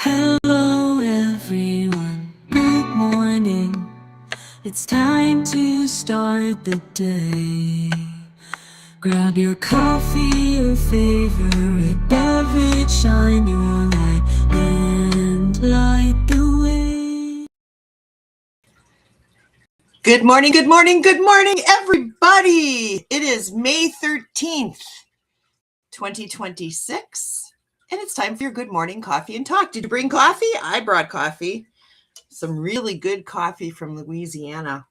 Hello everyone, good morning. It's time to start the day. Grab your coffee, your favorite beverage, shine your light and light the way. Good morning, everybody. It is May 13th, 2026, and it's time for your Good Morning Coffee and Talk. Did you bring coffee? I brought coffee. Some really good coffee from Louisiana.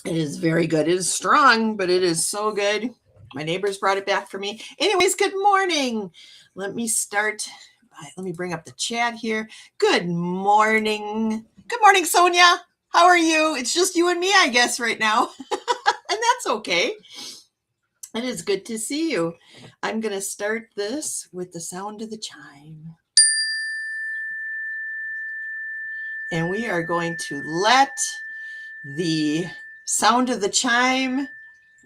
It is very good. It is strong, but it is so good. My neighbors brought it back for me. Anyways, good morning. Let me bring up the chat here. Good morning. Good morning, Sonia. How are you? It's just you and me, I guess, right now. And that's okay. It is good to see you. I'm going to start this with the sound of the chime. And we are going to let the sound of the chime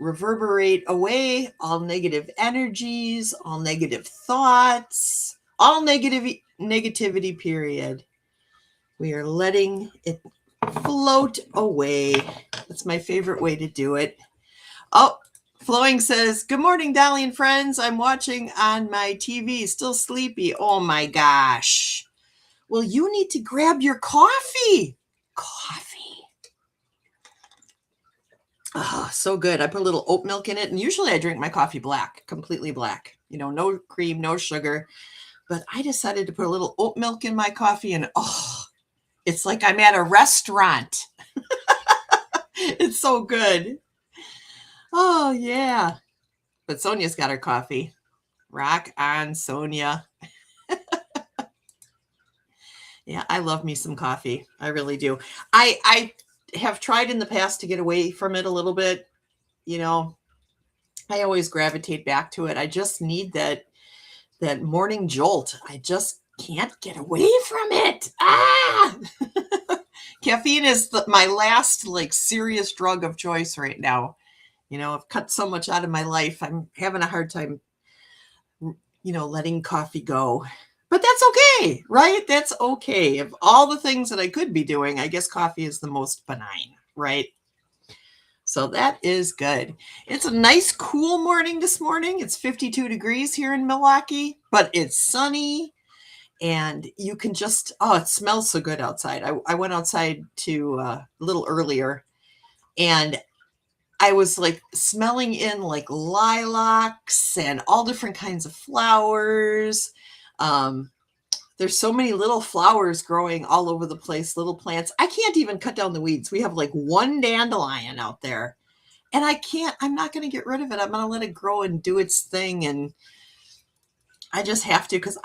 reverberate away all negative energies, all negative thoughts, all negativity, period. We are letting it float away. That's my favorite way to do it. Oh, Flowing says, good morning, Dolly and friends. I'm watching on my TV, still sleepy. Oh my gosh. Well, you need to grab your coffee. Oh, so good. I put a little oat milk in it, and usually I drink my coffee black, completely black. No cream, no sugar. But I decided to put a little oat milk in my coffee, and it's like I'm at a restaurant. It's so good. Oh, yeah. But Sonia's got her coffee. Rock on, Sonia. Yeah, I love me some coffee. I really do. I have tried in the past to get away from it a little bit. I always gravitate back to it. I just need that morning jolt. I just can't get away from it. Caffeine is my last serious drug of choice right now. I've cut so much out of my life. I'm having a hard time, letting coffee go. But that's okay, right? That's okay. Of all the things that I could be doing, I guess coffee is the most benign, right? So that is good. It's a nice, cool morning this morning. It's 52 degrees here in Milwaukee, but it's sunny. And you can just, it smells so good outside. I went outside a little earlier, and I was smelling in lilacs and all different kinds of flowers. There's so many little flowers growing all over the place, little plants. I can't even cut down the weeds. We have one dandelion out there, and I'm not going to get rid of it. I'm going to let it grow and do its thing. And I just have to, because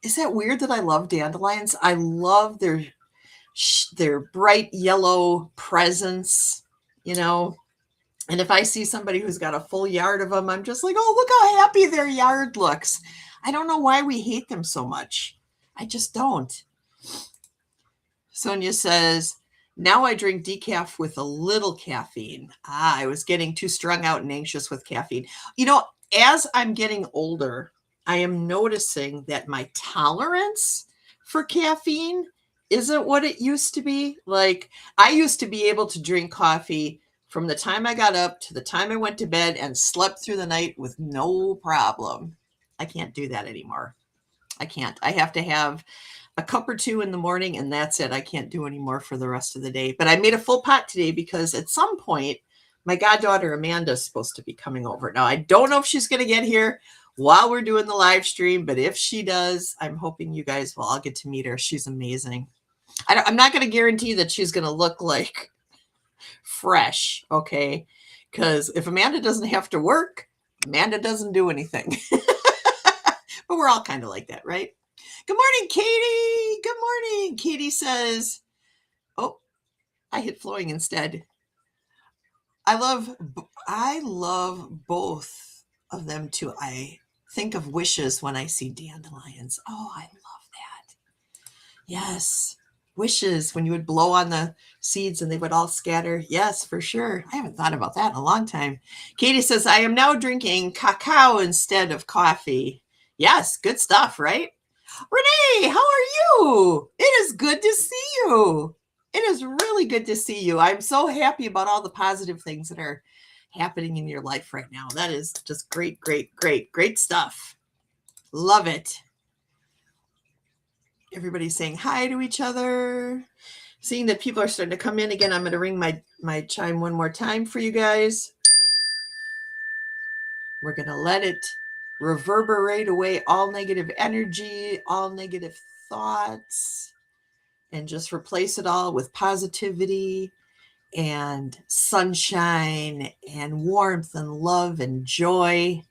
is that weird that I love dandelions? I love their bright yellow presence, and if I see somebody who's got a full yard of them, I'm just like, oh, look how happy their yard looks. I don't know why we hate them so much. I just don't. Sonia says, now I drink decaf with a little caffeine. I was getting too strung out and anxious with caffeine. As I'm getting older, I am noticing that my tolerance for caffeine isn't what it used to be. I used to be able to drink coffee from the time I got up to the time I went to bed and slept through the night with no problem. I can't do that anymore. I can't. I have to have a cup or two in the morning, and that's it. I can't do any more for the rest of the day. But I made a full pot today because at some point, my goddaughter Amanda is supposed to be coming over. Now, I don't know if she's going to get here while we're doing the live stream, but if she does, I'm hoping you guys will all get to meet her. She's amazing. I'm not going to guarantee that she's going to look like fresh, okay? Because if Amanda doesn't have to work, Amanda doesn't do anything. But we're all kind of like that, right? Good morning, Katie. Good morning. Katie says, oh, I hit Flowing instead. I love both of them too. I think of wishes when I see dandelions. Oh, I love that. Yes. Wishes, when you would blow on the seeds and they would all scatter. Yes, for sure. I haven't thought about that in a long time. Katie says, I am now drinking cacao instead of coffee. Yes, good stuff, right? Renee, how are you? It is good to see you. It is really good to see you. I'm so happy about all the positive things that are happening in your life right now. That is just great, great, great, great stuff. Love it. Everybody's saying hi to each other. Seeing that people are starting to come in again, I'm going to ring my chime one more time for you guys. We're going to let it reverberate away all negative energy, all negative thoughts, and just replace it all with positivity and sunshine and warmth and love and joy.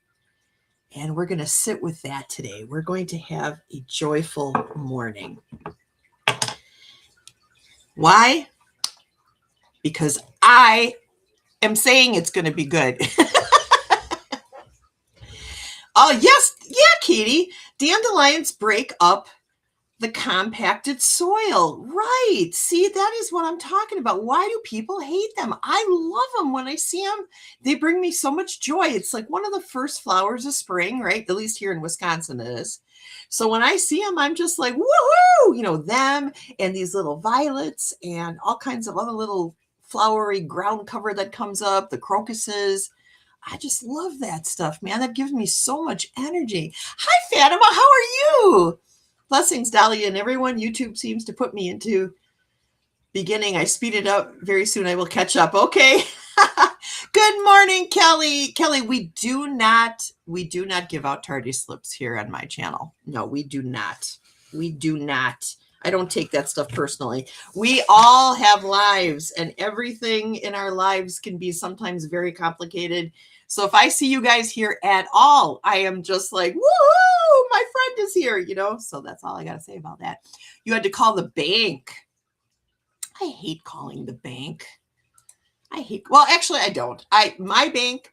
And we're going to sit with that today. We're going to have a joyful morning. Why? Because I am saying it's going to be good. Oh, yes. Yeah, Katie. Dandelions break up the compacted soil. Right. See, that is what I'm talking about. Why do people hate them? I love them when I see them. They bring me so much joy. It's like one of the first flowers of spring, right? At least here in Wisconsin it is. So when I see them, I'm just like, woohoo! You know, them and these little violets and all kinds of other little flowery ground cover that comes up, the crocuses. I just love that stuff, man. That gives me so much energy. Hi, Fatima. How are you? Blessings, Dali, and everyone. YouTube seems to put me into beginning. I speed it up. Very soon I will catch up. Okay. Good morning, Kelly. Kelly, we do not give out tardy slips here on my channel. No, we do not. We do not. I don't take that stuff personally. We all have lives, and everything in our lives can be sometimes very complicated. So if I see you guys here at all, I am just like, woohoo, my friend is here, you know? So that's all I got to say about that. You had to call the bank. I hate calling the bank. Well, actually, I don't. My bank,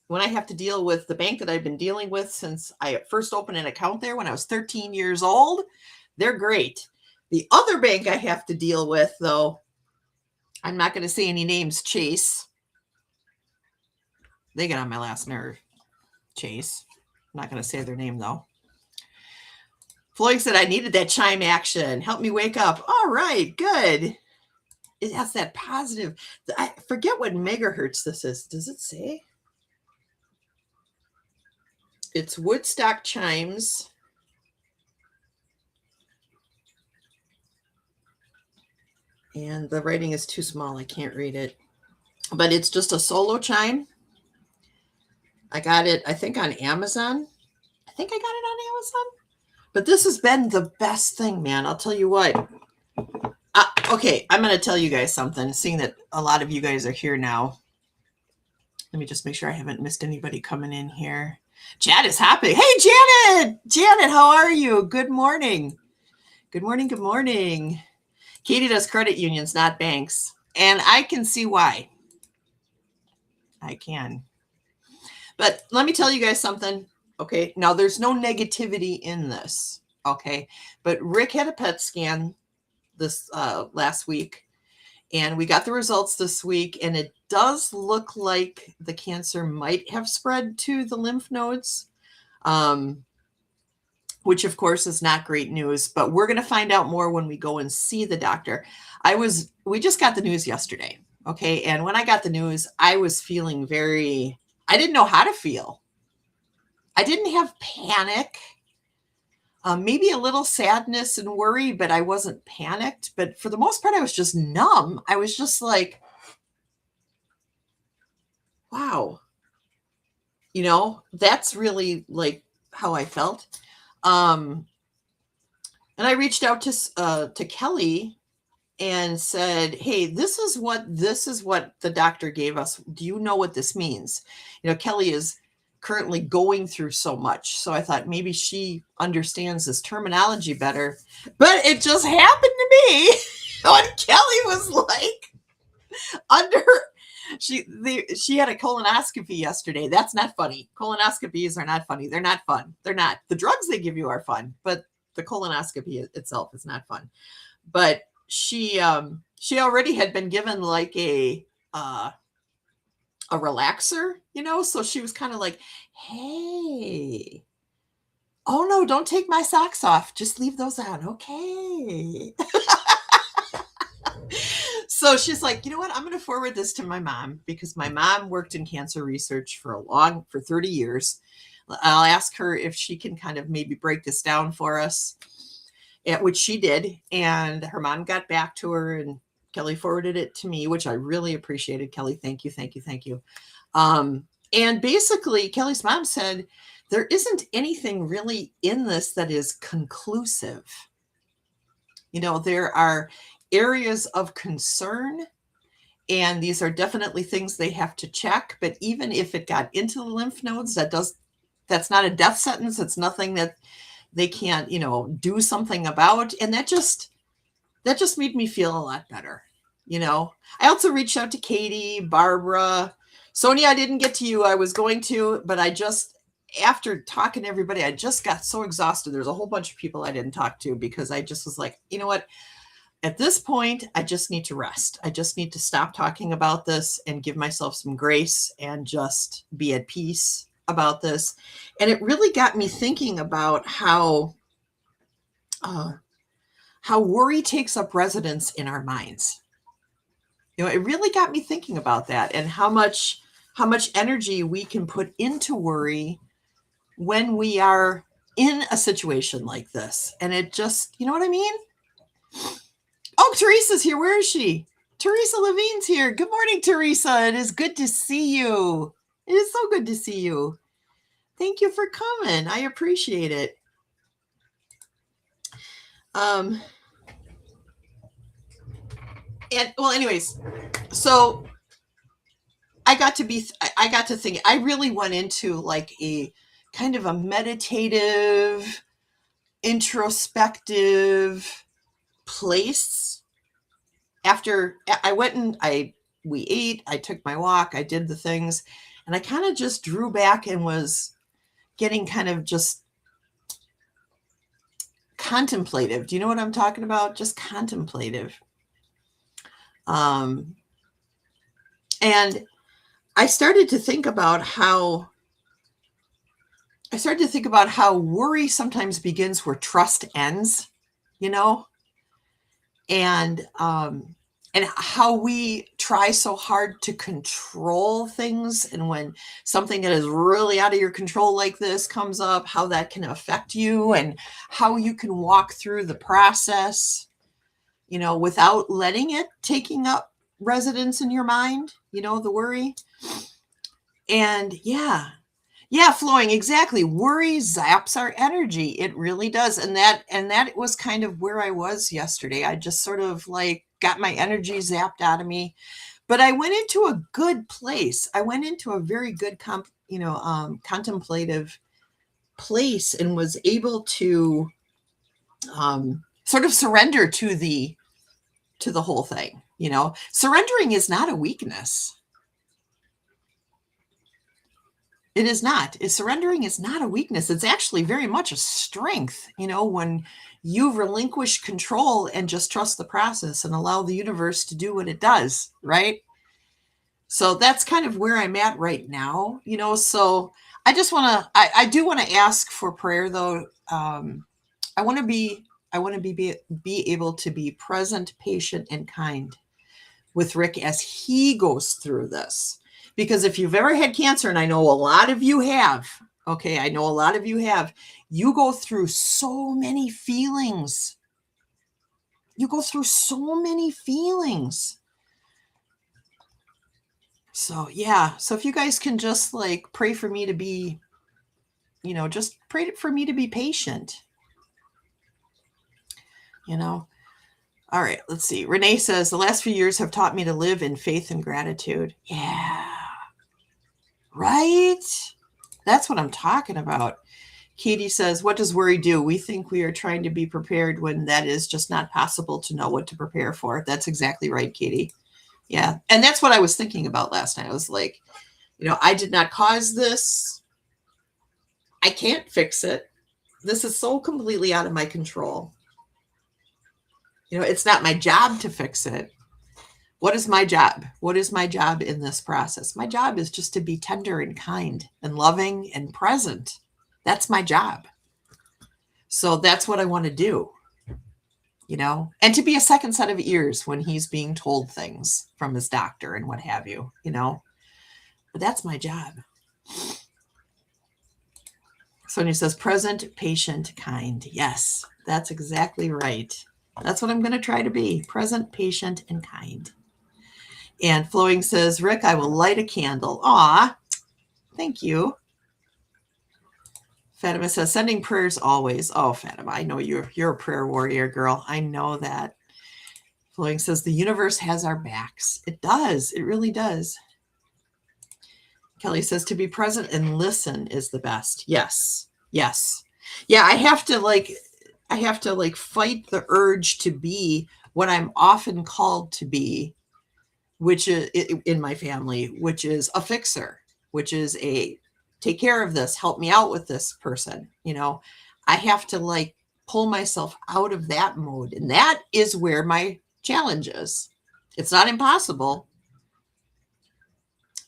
when I have to deal with the bank that I've been dealing with since I first opened an account there when I was 13 years old, they're great. The other bank I have to deal with, though, I'm not going to say any names, Chase. They get on my last nerve. Chase. I'm not going to say their name, though. Floyd said I needed that chime action. Help me wake up. All right, good. It has that positive. I forget what megahertz this is. Does it say? It's Woodstock chimes. And the writing is too small. I can't read it. But it's just a solo chime. I got it, I think, on Amazon. I think I got it on Amazon. But this has been the best thing, man. I'll tell you what. Okay, I'm going to tell you guys something, seeing that a lot of you guys are here now. Let me just make sure I haven't missed anybody coming in here. Chad is happy. Hey, Janet! Janet, how are you? Good morning. Good morning, good morning. Katie does credit unions, not banks. And I can see why. I can. But let me tell you guys something. Okay, now there's no negativity in this. Okay, but Rick had a PET scan this last week, and we got the results this week, and it does look like the cancer might have spread to the lymph nodes, which of course is not great news, but we're going to find out more when we go and see the doctor. We just got the news yesterday. Okay, and when I got the news, I was feeling I didn't know how to feel. I didn't have panic. Maybe a little sadness and worry, but I wasn't panicked. But for the most part, I was just numb. I was just like, wow. You know, that's really like how I felt. And I reached out to Kelly and said, hey, this is what the doctor gave us. Do you know what this means? You know, Kelly is currently going through so much. So I thought maybe she understands this terminology better. But it just happened to me when Kelly was like she had a colonoscopy yesterday. That's not funny. Colonoscopies are not funny. They're not fun. They're not. The drugs they give you are fun, but the colonoscopy itself is not fun. But she already had been given like a relaxer, you know, so she was kind of like, hey, oh no, don't take my socks off. Just leave those on. Okay. So she's like, you know what? I'm going to forward this to my mom because my mom worked in cancer research for 30 years. I'll ask her if she can kind of maybe break this down for us, which she did. And her mom got back to her and Kelly forwarded it to me, which I really appreciated. Kelly, thank you, thank you, thank you. And basically, Kelly's mom said, there isn't anything really in this that is conclusive. You know, there are areas of concern, and these are definitely things they have to check. But even if it got into the lymph nodes, that's not a death sentence. It's nothing that they can't, you know, do something about. And that just made me feel a lot better. You know, I also reached out to Katie, Barbara, Sonia. I didn't get to you. I was going to, but after talking to everybody, I just got so exhausted. There's a whole bunch of people I didn't talk to because I just was like, you know what? At this point, I just need to rest. I just need to stop talking about this and give myself some grace and just be at peace about this. And it really got me thinking about how worry takes up residence in our minds. You know, it really got me thinking about that and how much energy we can put into worry when we are in a situation like this. And it just, you know what I mean? Oh, Teresa's here. Where is she? Teresa Levine's here. Good morning, Teresa. It is good to see you. It is so good to see you. Thank you for coming. I appreciate it. And well, anyways, so I got to think, I really went into like a kind of a meditative, introspective place. After I went and we ate, I took my walk, I did the things, and I kind of just drew back and was getting kind of just contemplative. Do you know what I'm talking about? Just contemplative. And I started to think about how worry sometimes begins where trust ends, you know, and how we try so hard to control things. And when something that is really out of your control like this comes up, how that can affect you and how you can walk through the process, you know, without letting it taking up residence in your mind, you know, the worry. And yeah, flowing. Exactly. Worry zaps our energy. It really does. And that was kind of where I was yesterday. I just sort of like got my energy zapped out of me, but I went into a good place. I went into a very good, contemplative place and was able to sort of surrender to the whole thing. You know, surrendering is not a weakness. It is not. Surrendering is not a weakness. It's actually very much a strength, you know, when you relinquish control and just trust the process and allow the universe to do what it does, right? So that's kind of where I'm at right now, you know. So I just I do want to ask for prayer, though. I want to be able to be present, patient, and kind with Rick as he goes through this. Because if you've ever had cancer, and I know a lot of you have, okay, I know a lot of you have, you go through so many feelings. You go through so many feelings. So, yeah. So if you guys can just like pray for me to be, you know, just pray for me to be patient, you know. All right, let's see. Renee says, the last few years have taught me to live in faith and gratitude. Yeah. Right? That's what I'm talking about. Katie says, what does worry do? We think we are trying to be prepared when that is just not possible to know what to prepare for. That's exactly right, Katie. Yeah. And that's what I was thinking about last night. I was like, you know, I did not cause this. I can't fix it. This is so completely out of my control. You know, it's not my job to fix it. What is my job? What is my job in this process? My job is just to be tender and kind and loving and present. That's my job. So that's what I want to do, and to be a second set of ears when he's being told things from his doctor and what have you, but that's my job. Sonia says, present, patient, kind. Yes, that's exactly right. That's what I'm going to try to be. Present, patient, and kind. And Flowing says, Rick, I will light a candle. Aw, thank you. Fatima says, sending prayers always. Oh, Fatima, I know you're a prayer warrior, girl. I know that. Flowing says, the universe has our backs. It does. It really does. Kelly says, to be present and listen is the best. Yes. Yes. Yeah, I have to fight the urge to be what I'm often called to be, which is in my family, which is a fixer, which is a take care of this, help me out with this person. I have to pull myself out of that mode. And that is where my challenge is. It's not impossible,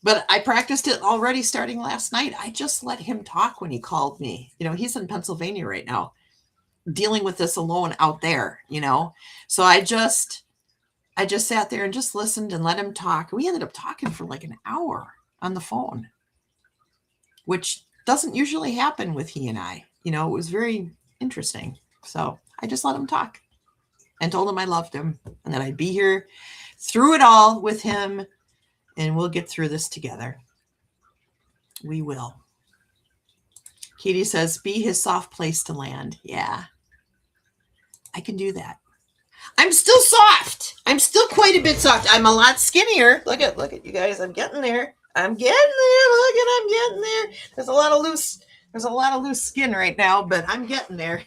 but I practiced it already starting last night. I just let him talk when he called me. He's in Pennsylvania right now, dealing with this alone out there, So I just sat there and just listened and let him talk. We ended up talking for an hour on the phone, which doesn't usually happen with he and I. It was very interesting. So I just let him talk and told him I loved him and that I'd be here through it all with him, and we'll get through this together. We will. Katie says, be his soft place to land. Yeah, I can do that. I'm still soft. I'm still quite a bit soft. I'm a lot skinnier. Look at you guys. I'm getting there. I'm getting there. I'm getting there. There's a lot of loose skin right now, but I'm getting there.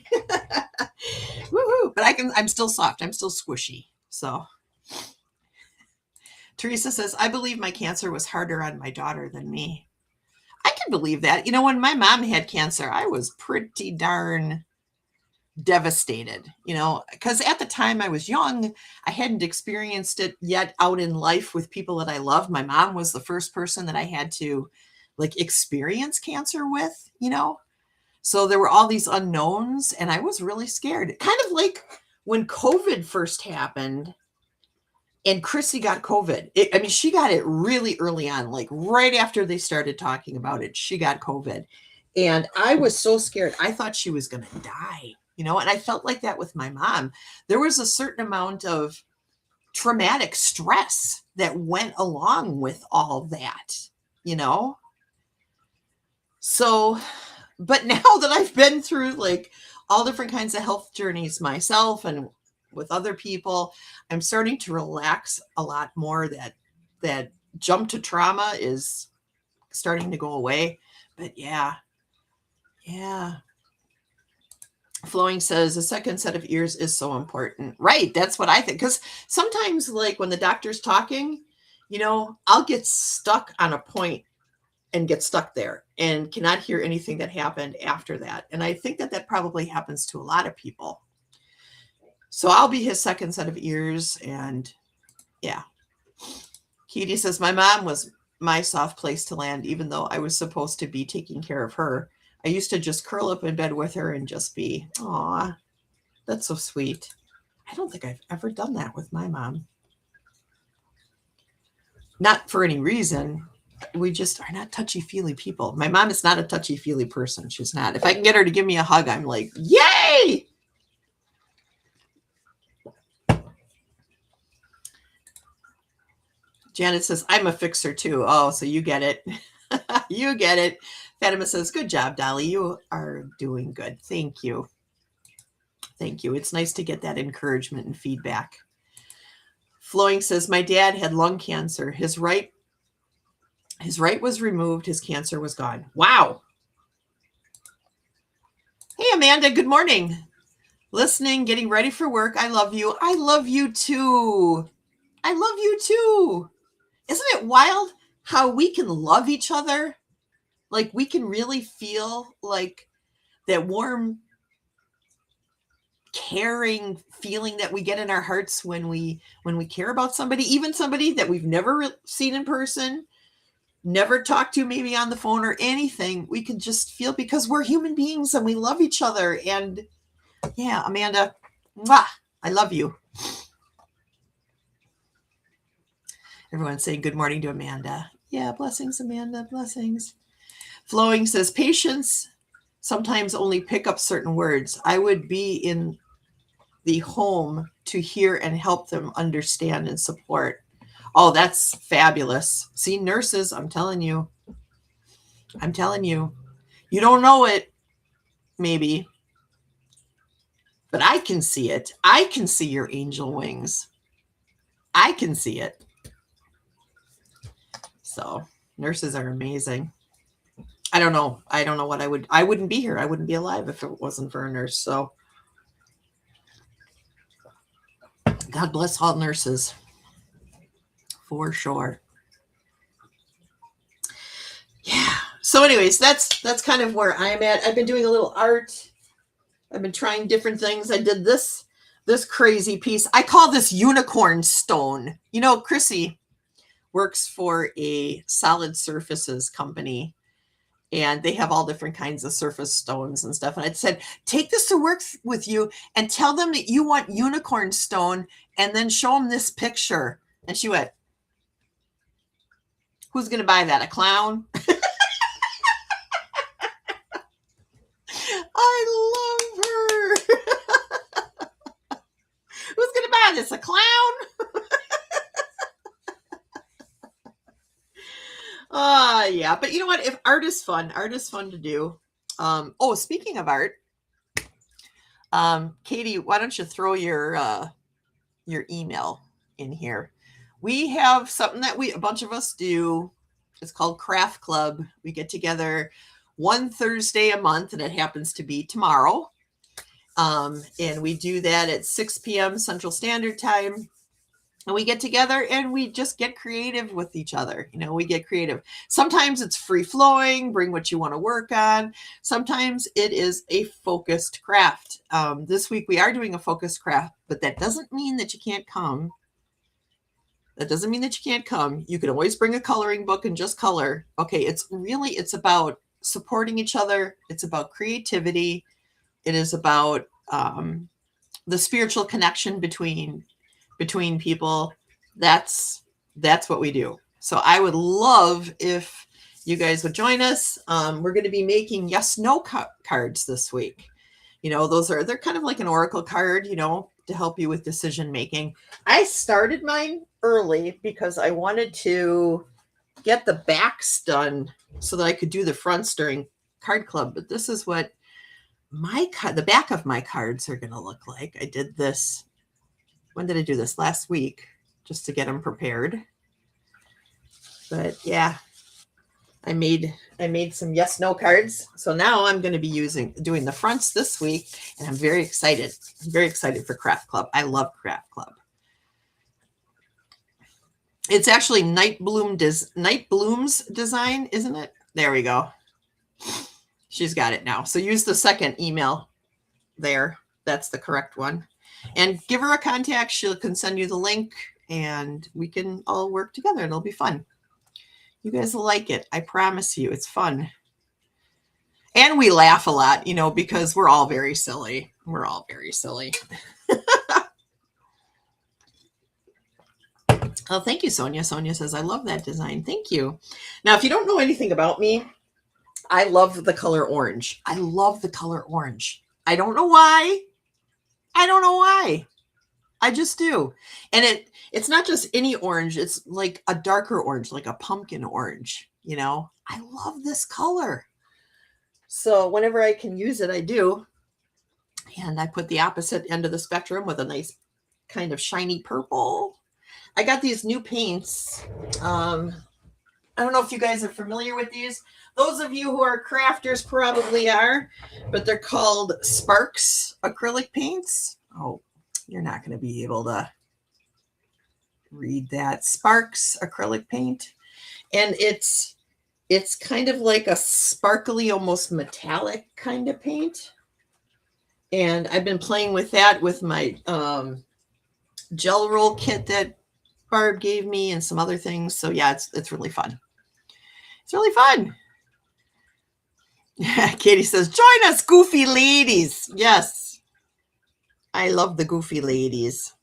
Woohoo. But I'm still soft. I'm still squishy. So Teresa says, I believe my cancer was harder on my daughter than me. I can believe that. When my mom had cancer, I was pretty darn devastated, because at the time I was young. I hadn't experienced it yet out in life with people that I loved. My mom was the first person that I had to experience cancer with, so there were all these unknowns and I was really scared. Kind of like when COVID first happened and Chrissy got COVID. She got it really early on, right after they started talking about it. She got COVID and I was so scared. I thought she was going to die. And I felt like that with my mom. There was a certain amount of traumatic stress that went along with all that, So, but now that I've been through all different kinds of health journeys myself and with other people, I'm starting to relax a lot more. That jump to trauma is starting to go away. But yeah. Flowing says a second set of ears is so important. Right. That's what I think. Because sometimes when the doctor's talking, I'll get stuck on a point and get stuck there and cannot hear anything that happened after that. And I think that probably happens to a lot of people. So I'll be his second set of ears. And yeah. Katie says, my mom was my soft place to land, even though I was supposed to be taking care of her. I used to just curl up in bed with her and just be, aw, that's so sweet. I don't think I've ever done that with my mom. Not for any reason. We just are not touchy-feely people. My mom is not a touchy-feely person. She's not. If I can get her to give me a hug, I'm like, yay! Janet says, I'm a fixer too. Oh, so you get it. You get it. Fatima says, good job, Dolly. You are doing good. Thank you. Thank you. It's nice to get that encouragement and feedback. Flowing says, my dad had lung cancer. His right was removed. His cancer was gone. Wow. Hey, Amanda. Good morning. Listening, getting ready for work. I love you. I love you too. I love you too. Isn't it wild how we can love each other? We can really feel that warm, caring feeling that we get in our hearts when we care about somebody, even somebody that we've never seen in person, never talked to, maybe on the phone or anything. We can just feel, because we're human beings and we love each other. And Yeah, Amanda, mwah, I love you. Everyone's saying good morning to Amanda. Yeah, blessings, Amanda, blessings. Flowing says, patience sometimes only pick up certain words. I would be in the home to hear and help them understand and support. Oh, that's fabulous. See, nurses, I'm telling you, you don't know it, maybe, but I can see it. I can see your angel wings. I can see it. So nurses are amazing. I don't know what I wouldn't be here. I wouldn't be alive if it wasn't for a nurse. So God bless all nurses for sure. Yeah. So anyways, that's kind of where I'm at. I've been doing a little art. I've been trying different things. I did this crazy piece. I call this unicorn stone. You know, Chrissy works for a solid surfaces company, and they have all different kinds of surface stones and stuff. And I said, take this to work with you and tell them that you want unicorn stone, and then show them this picture. And she went, who's going to buy that? A clown? I love her. Who's going to buy this? A clown? Yeah. But you know what? If art is fun to do. Speaking of art, Katie, why don't you throw your email in here? We have something that a bunch of us do. It's called Craft Club. We get together one Thursday a month, and it happens to be tomorrow. And we do that at 6 p.m. Central Standard Time. And we get together and we just get creative with each other. You know, we get creative. Sometimes it's free flowing, bring what you want to work on. Sometimes it is a focused craft. This week we are doing a focused craft, but that doesn't mean that you can't come. You can always bring a coloring book and just color. Okay, it's about supporting each other. It's about creativity. It is about the spiritual connection between people. That's what we do. So I would love if you guys would join us. We're going to be making yes no cards this week. You know, they're kind of like an oracle card, you know, to help you with decision making. I started mine early because I wanted to get the backs done so that I could do the fronts during card club. But this is what the back of my cards are going to look like. I did this. When did I do this? Last week, just to get them prepared. But yeah, I made some yes no cards. So now I'm going to be doing the fronts this week, and I'm very excited. I'm very excited for Craft Club. I love Craft Club. It's actually Night Bloom's design, isn't it? There we go. She's got it now. So use the second email there. That's the correct one. And give her a contact. She can send you the link, and we can all work together. It'll be fun. You guys will like it. I promise you, it's fun. And we laugh a lot, you know, because we're all very silly. Oh, thank you, Sonia. Sonia says, I love that design. Thank you. Now, if you don't know anything about me, I love the color orange. I don't know why. I just do. And it's not just any orange. It's like a darker orange, like a pumpkin orange, you know. I love this color. So whenever I can use it, I do. And I put the opposite end of the spectrum with a nice kind of shiny purple. I got these new paints. I don't know if you guys are familiar with these. Those of you who are crafters probably are, but they're called Sparks acrylic paints. Oh, you're not going to be able to read that. Sparks acrylic paint. And it's kind of like a sparkly, almost metallic kind of paint. And I've been playing with that with my gel roll kit that Barb gave me and some other things. So yeah, it's really fun. It's really fun. Katie says, join us, goofy ladies. Yes. I love the goofy ladies.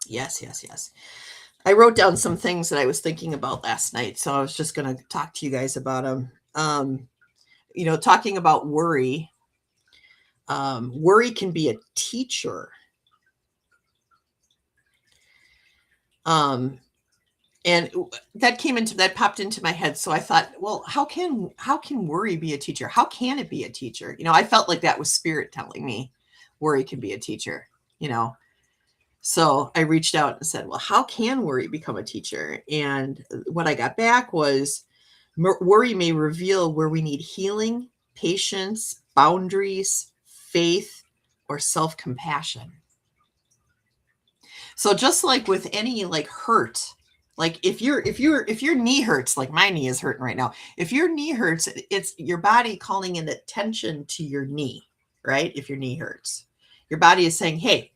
Yes, yes, yes. I wrote down some things that I was thinking about last night, so I was just going to talk to you guys about them. Talking about worry. Worry can be a teacher. And that popped into my head. So I thought, well, how can worry be a teacher? How can it be a teacher? I felt like that was spirit telling me worry can be a teacher, So I reached out and said, well, how can worry become a teacher? And what I got back was worry may reveal where we need healing, patience, boundaries, faith, or self-compassion. So just like with any hurt, like if your knee hurts, like my knee is hurting right now. If your knee hurts, it's your body calling in attention to your knee, right? If your knee hurts, your body is saying, hey,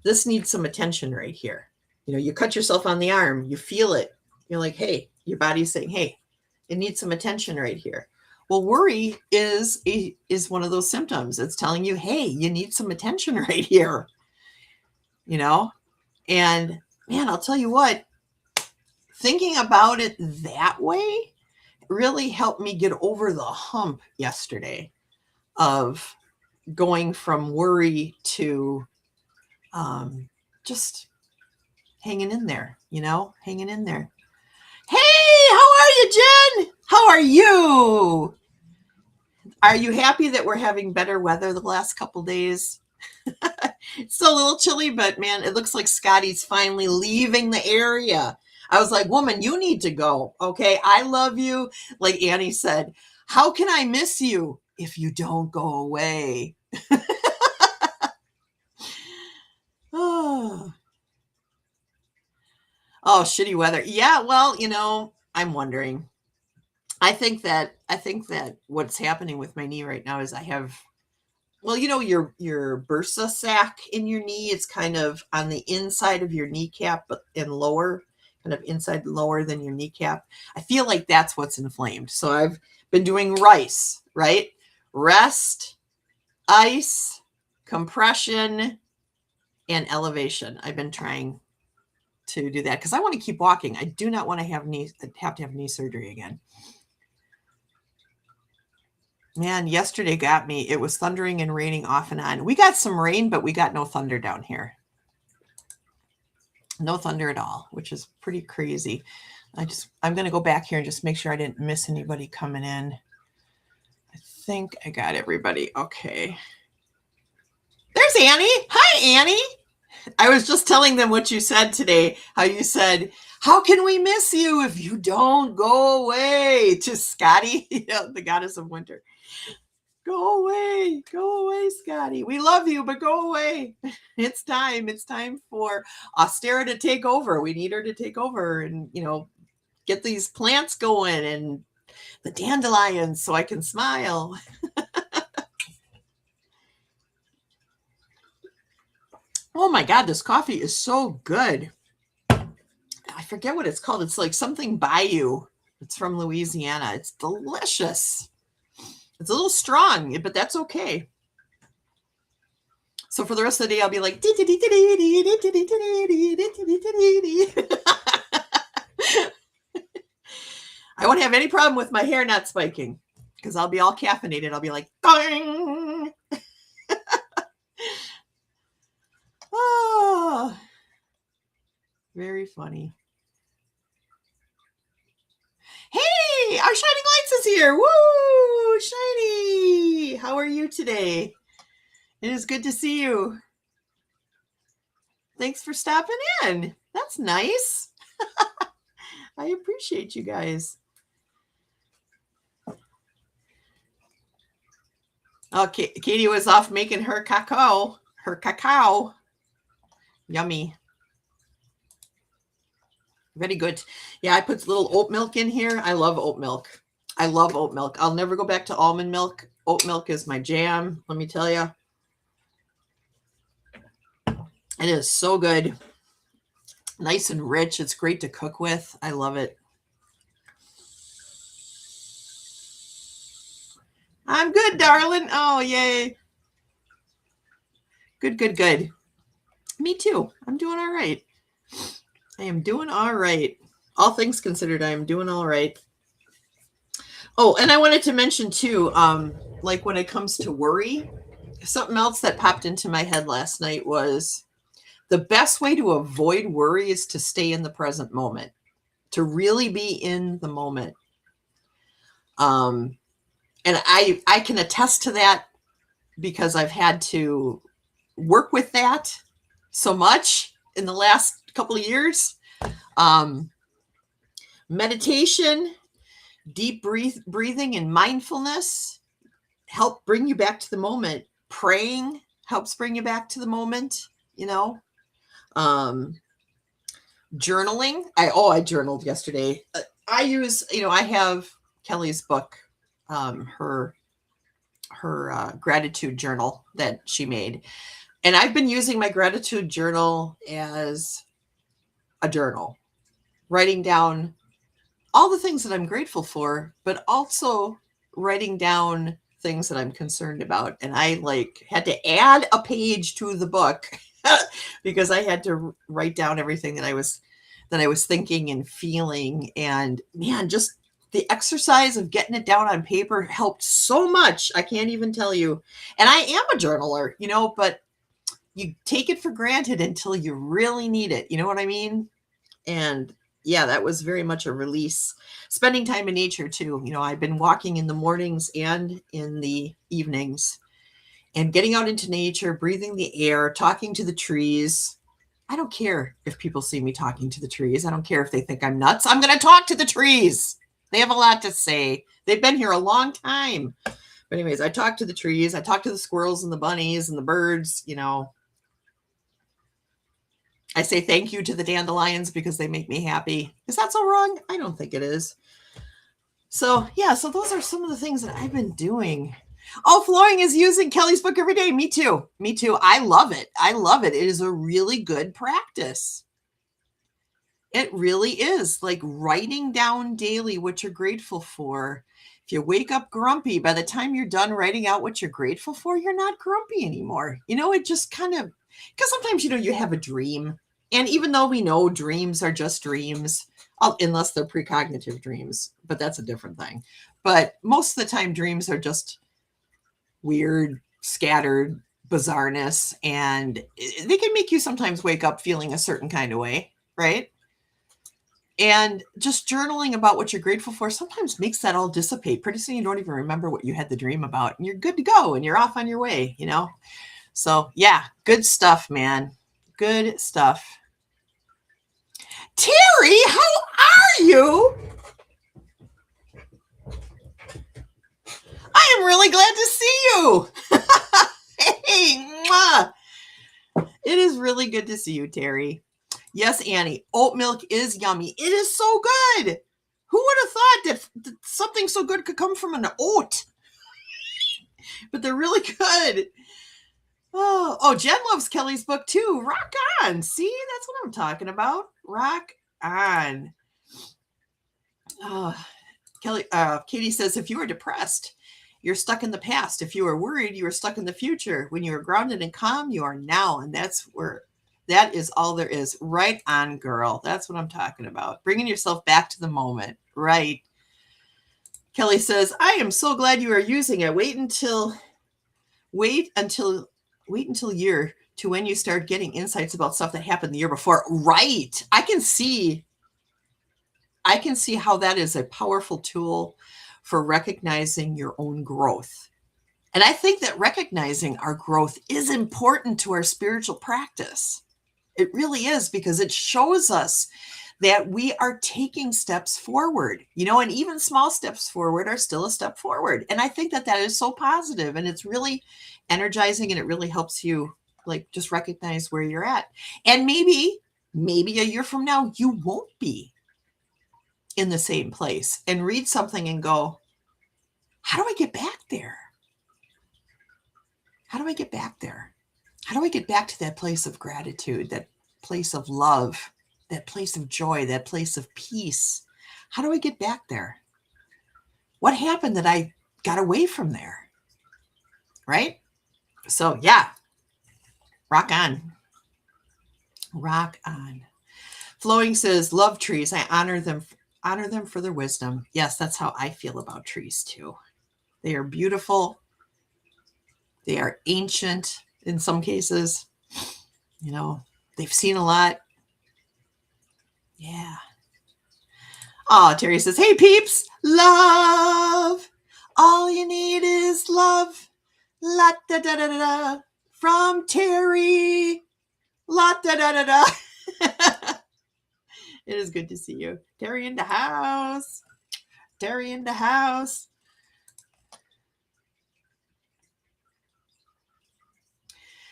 this needs some attention right here. You cut yourself on the arm, you feel it. You're like, hey, your body's saying, hey, it needs some attention right here. Well, worry is one of those symptoms. It's telling you, hey, you need some attention right here. And man, I'll tell you what, thinking about it that way really helped me get over the hump yesterday of going from worry to just hanging in there, hanging in there. Hey, how are you, Jen? How are you? Are you happy that we're having better weather the last couple days? It's still a little chilly, but man, it looks like Scotty's finally leaving the area. I was like, woman, you need to go. Okay. I love you. Like Annie said, how can I miss you if you don't go away? Oh, shitty weather. Yeah. Well, I'm wondering. I think that what's happening with my knee right now is I have, well, your bursa sac in your knee, it's kind of on the inside of your kneecap and lower, kind of inside lower than your kneecap. I feel like that's what's inflamed. So I've been doing RICE, right? Rest, ice, compression, and elevation. I've been trying to do that because I want to keep walking. I do not want to have knee surgery again. Man, yesterday got me. It was thundering and raining off and on. We got some rain, but we got no thunder down here. No thunder at all, which is pretty crazy. I'm going to go back here and just make sure I didn't miss anybody coming in. I think I got everybody. Okay. There's Annie. Hi, Annie. I was just telling them what you said today, how you said, how can we miss you if you don't go away? To Scotty, the goddess of winter. Go away, Scotty. We love you, but go away. It's time for Austera to take over. We need her to take over and, get these plants going and the dandelions so I can smile. Oh my God, this coffee is so good. I forget what it's called. It's like something Bayou. It's from Louisiana. It's delicious. It's a little strong, but that's okay. So for the rest of the day, I'll be like, I won't have any problem with my hair not spiking because I'll be all caffeinated. I'll be like, ding. Oh, very funny. Hey, our Shining Lights is here. Woo, Shiny. How are you today? It is good to see you. Thanks for stopping in. That's nice. I appreciate you guys. Okay, Katie was off making her cacao. Yummy. Very good. Yeah, I put a little oat milk in here. I love oat milk. I'll never go back to almond milk. Oat milk is my jam, let me tell you. It is so good. Nice and rich. It's great to cook with. I love it. I'm good, darling. Oh, yay. Good, good, good. Me too. I'm doing all right. I am doing all right. All things considered, I am doing all right. Oh, and I wanted to mention too, like when it comes to worry, something else that popped into my head last night was the best way to avoid worry is to stay in the present moment, to really be in the moment. And I can attest to that because I've had to work with that so much in the last couple of years. Meditation, deep breathing and mindfulness help bring you back to the moment. Praying helps bring you back to the moment, you know. Journaling. I journaled yesterday. I use, I have Kelly's book, her gratitude journal that she made. And I've been using my gratitude journal as a journal, writing down all the things that I'm grateful for, but also writing down things that I'm concerned about. And I had to add a page to the book because I had to write down everything that I was thinking and feeling. And man, just the exercise of getting it down on paper helped so much. I can't even tell you. And I am a journaler, but you take it for granted until you really need it. You know what I mean? And yeah, that was very much a release. Spending time in nature too. I've been walking in the mornings and in the evenings and getting out into nature, breathing the air, talking to the trees. I don't care if people see me talking to the trees. I don't care if they think I'm nuts. I'm going to talk to the trees. They have a lot to say. They've been here a long time. But anyways, I talk to the trees. I talk to the squirrels and the bunnies and the birds, I say thank you to the dandelions because they make me happy. Is that so wrong? I don't think it is. So yeah, so those are some of the things that I've been doing. Oh, flooring is using Kelly's book every day. Me too. Me too. I love it. I love it. It is a really good practice. It really is, like writing down daily what you're grateful for. If you wake up grumpy, by the time you're done writing out what you're grateful for, you're not grumpy anymore. It just kind of, because sometimes, you have a dream. And even though we know dreams are just dreams, unless they're precognitive dreams, but that's a different thing. But most of the time, dreams are just weird, scattered bizarreness. And they can make you sometimes wake up feeling a certain kind of way, right? And just journaling about what you're grateful for sometimes makes that all dissipate. Pretty soon you don't even remember what you had the dream about, and you're good to go and you're off on your way, So yeah, good stuff, man. Good stuff. Terry, how are you? I am really glad to see you. Hey, mwah. It is really good to see you, Terry. Yes, Annie, oat milk is yummy. It is so good. Who would have thought that something so good could come from an oat? But they're really good. Oh, Jen loves Kelly's book too. Rock on. See, that's what I'm talking about. Rock on. Katie says, if you are depressed, you're stuck in the past. If you are worried, you are stuck in the future. When you are grounded and calm, you are now. And that is all there is. Right on, girl. That's what I'm talking about. Bringing yourself back to the moment. Right. Kelly says, I am so glad you are using it. Wait until year to when you start getting insights about stuff that happened the year before. Right. I can see how that is a powerful tool for recognizing your own growth. And I think that recognizing our growth is important to our spiritual practice. It really is, because it shows us that we are taking steps forward, and even small steps forward are still a step forward. And I think that is so positive, and it's really energizing, and it really helps you just recognize where you're at. And maybe a year from now, you won't be in the same place, and read something and go, how do I get back there? How do I get back there? How do I get back to that place of gratitude, that place of love, that place of joy, that place of peace? How do I get back there? What happened that I got away from there? Right? So yeah, Rock on. Rock on. Flowing says, love trees. I honor them for their wisdom. Yes, that's how I feel about trees too. They are beautiful. They are ancient in some cases. You know, they've seen a lot. Yeah. Oh, Terry says, hey, peeps, love. All you need is love. La da da da da. From Terry. La da da da da. It is good to see you. Terry in the house. Terry in the house.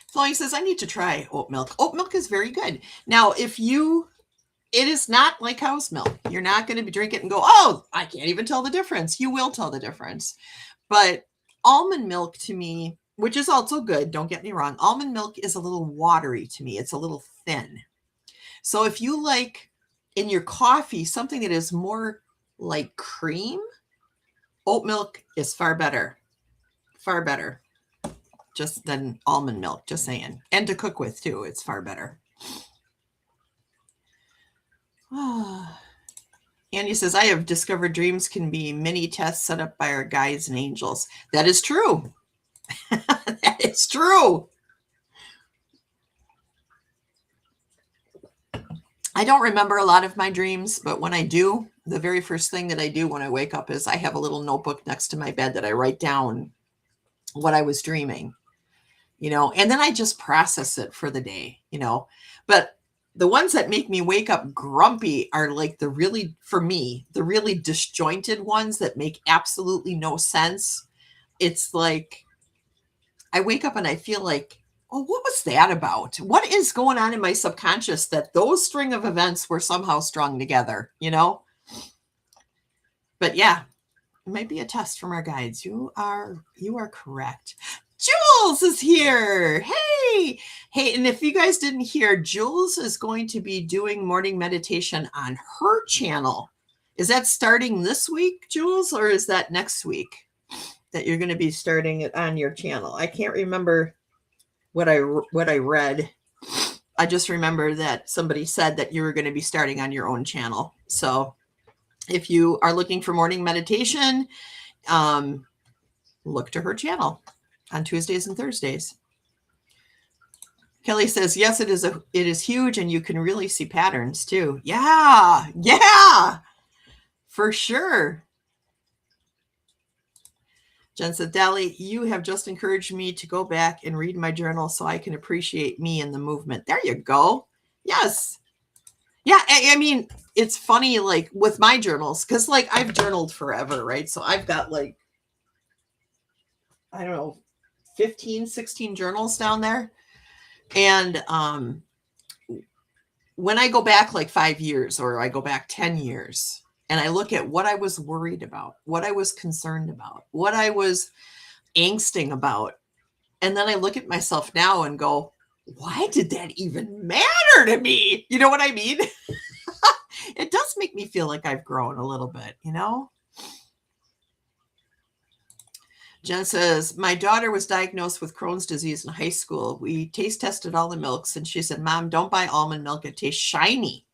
Flowing says, I need to try oat milk. Oat milk is very good. Now, it is not like cow's milk. You're not going to be drinking it and go, oh, I can't even tell the difference. You will tell the difference. But almond milk to me, which is also good, don't get me wrong, almond milk is a little watery to me. It's a little thin. So if you like in your coffee something that is more like cream, oat milk is far better. Far better. Just than almond milk, just saying. And to cook with too, it's far better. Andy says, I have discovered dreams can be mini tests set up by our guides and angels. That is true. That is true. I don't remember a lot of my dreams, but when I do, the very first thing that I do when I wake up is I have a little notebook next to my bed that I write down what I was dreaming, and then I just process it for the day, but the ones that make me wake up grumpy are like the really disjointed ones that make absolutely no sense. It's like I wake up and I feel like, oh, what was that about? What is going on in my subconscious that those string of events were somehow strung together, But yeah, it might be a test from our guides. You are correct. Jules is here. Hey, and if you guys didn't hear, Jules is going to be doing morning meditation on her channel. Is that starting this week, Jules, or is that next week that you're going to be starting it on your channel? I can't remember what I read. I just remember that somebody said that you were going to be starting on your own channel. So if you are looking for morning meditation, look to her channel on Tuesdays and Thursdays. Kelly says, yes, it is huge, and you can really see patterns too. Yeah, for sure. Jen said, Dali, you have just encouraged me to go back and read my journal so I can appreciate me and the movement. There you go. Yes. Yeah, I mean, it's funny, like with my journals, because like I've journaled forever, right? So I've got like, I don't know, 15, 16 journals down there. And when I go back like 5 years or I go back 10 years and I look at what I was worried about, what I was concerned about, what I was angsting about, and then I look at myself now and go, why did that even matter to me? You know what I mean? It does make me feel like I've grown a little bit, Jen says, my daughter was diagnosed with Crohn's disease in high school. We taste tested all the milks, and she said, Mom, don't buy almond milk. It tastes shiny.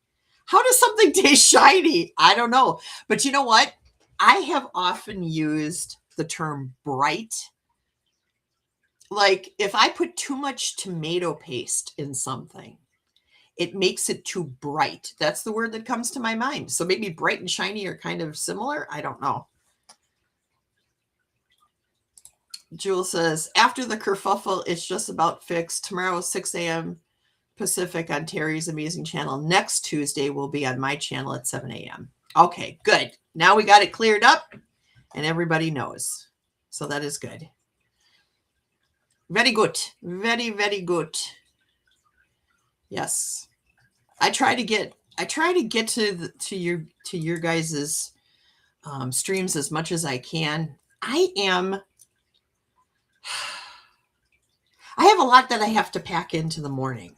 How does something taste shiny? I don't know. But you know what? I have often used the term bright. Like if I put too much tomato paste in something, it makes it too bright. That's the word that comes to my mind. So maybe bright and shiny are kind of similar. I don't know. Jules says, after the kerfuffle, it's just about fixed. Tomorrow, 6 a.m. Pacific on Terry's amazing channel. Next Tuesday will be on my channel at 7 a.m. Okay, good. Now we got it cleared up and everybody knows. So that is good. Very good. Very, very good. Yes. I try to get to your guys's streams as much as I can. I have a lot that I have to pack into the morning.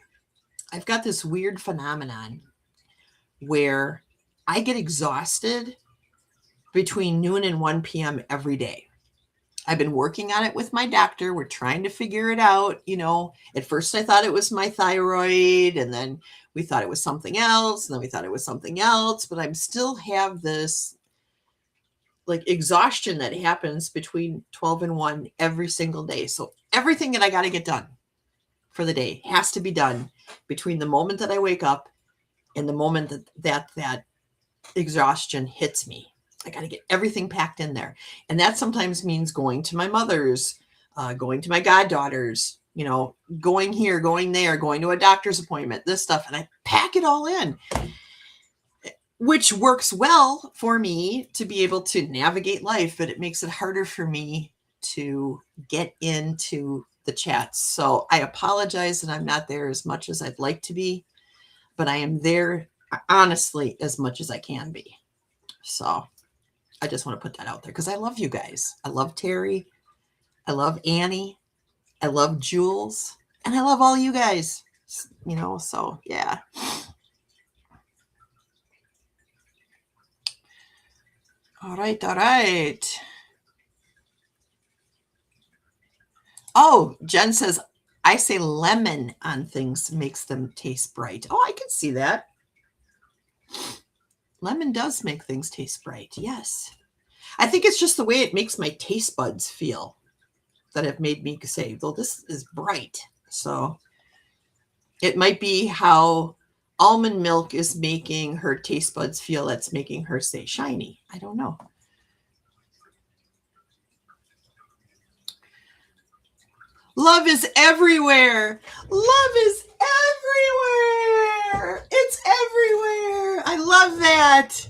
I've got this weird phenomenon where I get exhausted between noon and 1 p.m. every day. I've been working on it with my doctor. We're trying to figure it out. You know, at first I thought it was my thyroid, and then we thought it was something else, and then we thought it was something else, but I'm still have this like exhaustion that happens between 12 and 1 every single day. So everything that I got to get done for the day has to be done between the moment that I wake up and the moment that exhaustion hits me. I got to get everything packed in there. And that sometimes means going to my mother's, going to my goddaughter's, you know, going here, going there, going to a doctor's appointment, this stuff. And I pack it all in, which works well for me to be able to navigate life, but it makes it harder for me to get into the chats. So I apologize that I'm not there as much as I'd like to be, but I am there honestly as much as I can be. So I just want to put that out there because I love you guys. I love Terry. I love Annie. I love Jules. And I love all you guys, you know, so yeah. All right, all right. Oh, Jen says, I say lemon on things makes them taste bright. Oh, I can see that. Lemon does make things taste bright. Yes. I think it's just the way it makes my taste buds feel that have made me say, well, this is bright. So it might be how almond milk is making her taste buds feel that's making her say shiny. I don't know. Love is everywhere. Love is everywhere. It's everywhere. I love that.